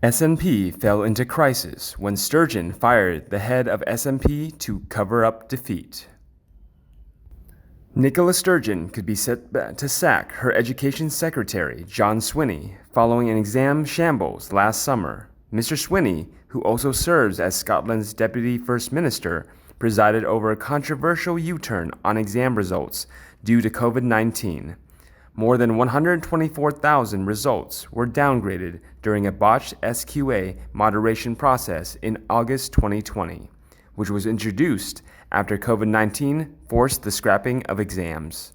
SNP fell into crisis when Sturgeon fired the head of SNP to cover up defeat. NICOLA Sturgeon could be set to sack her Education Secretary John Swinney following an exam shambles last summer. Mr. Swinney, who also serves as Scotland's Deputy First Minister, presided over a controversial U-turn on exam results due to COVID-19. More than 124,000 results were downgraded during a botched SQA moderation process in August 2020, which was introduced after COVID-19 forced the scrapping of exams.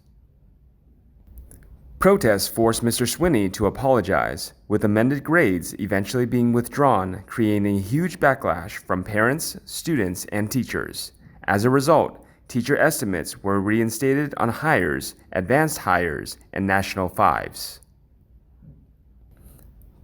Protests forced Mr. Swinney to apologize, with amended grades eventually being withdrawn, creating a huge backlash from parents, students, and teachers. As a result, teacher estimates were reinstated on hires, advanced hires, and national fives.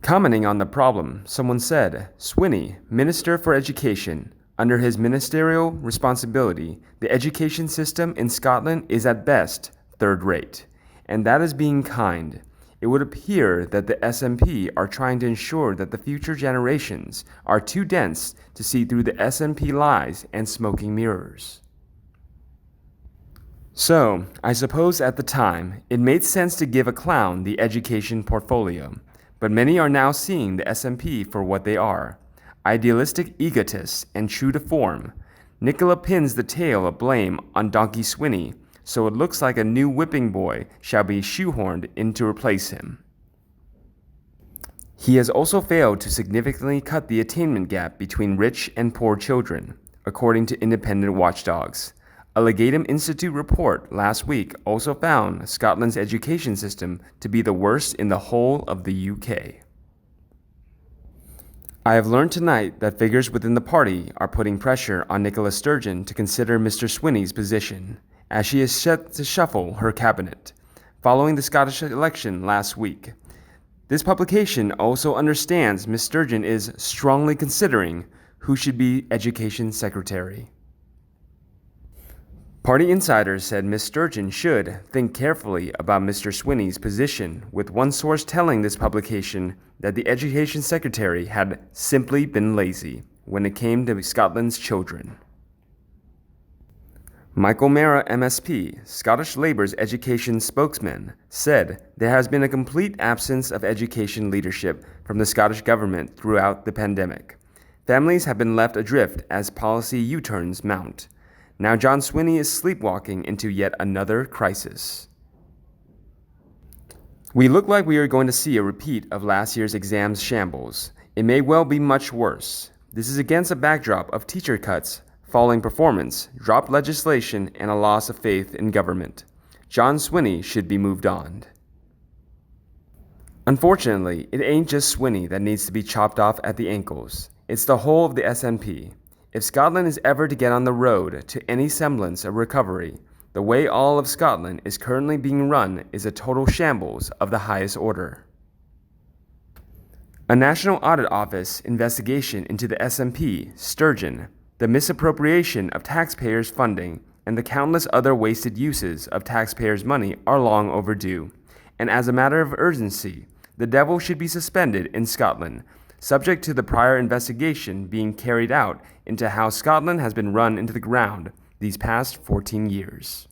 Commenting on the problem, someone said, "Swinney, Minister for Education, under his ministerial responsibility, the education system in Scotland is at best third-rate, and that is being kind. It would appear that the SNP are trying to ensure that the future generations are too dense to see through the SNP lies and smoking mirrors." So, I suppose at the time, it made sense to give a clown the education portfolio, but many are now seeing the SNP for what they are, idealistic egotists and true to form. Nicola pins the tail of blame on Donkey Swinney, so it looks like a new whipping boy shall be shoehorned in to replace him. He has also failed to significantly cut the attainment gap between rich and poor children, according to independent watchdogs. A Legatum Institute report last week also found Scotland's education system to be the worst in the whole of the UK. I have learned tonight that figures within the party are putting pressure on Nicola Sturgeon to consider Mr. Swinney's position, as she is set to shuffle her cabinet, following the Scottish election last week. This publication also understands Ms. Sturgeon is strongly considering who should be Education Secretary. Party insiders said Ms. Sturgeon should think carefully about Mr. Swinney's position, with one source telling this publication that the Education Secretary had simply been lazy when it came to Scotland's children. Michael Mara MSP, Scottish Labour's education spokesman, said there has been a complete absence of education leadership from the Scottish government throughout the pandemic. Families have been left adrift as policy U-turns mount. Now John Swinney is sleepwalking into yet another crisis. We look like we are going to see a repeat of last year's exams shambles. It may well be much worse. This is against a backdrop of teacher cuts, falling performance, dropped legislation, and a loss of faith in government. John Swinney should be moved on. Unfortunately, it ain't just Swinney that needs to be chopped off at the ankles. It's the whole of the SNP. If Scotland is ever to get on the road to any semblance of recovery, the way all of Scotland is currently being run is a total shambles of the highest order. A National Audit Office investigation into the SNP, Sturgeon, the misappropriation of taxpayers' funding, and the countless other wasted uses of taxpayers' money are long overdue, and as a matter of urgency, the devil should be suspended in Scotland, subject to the prior investigation being carried out into how Scotland has been run into the ground these past 14 years.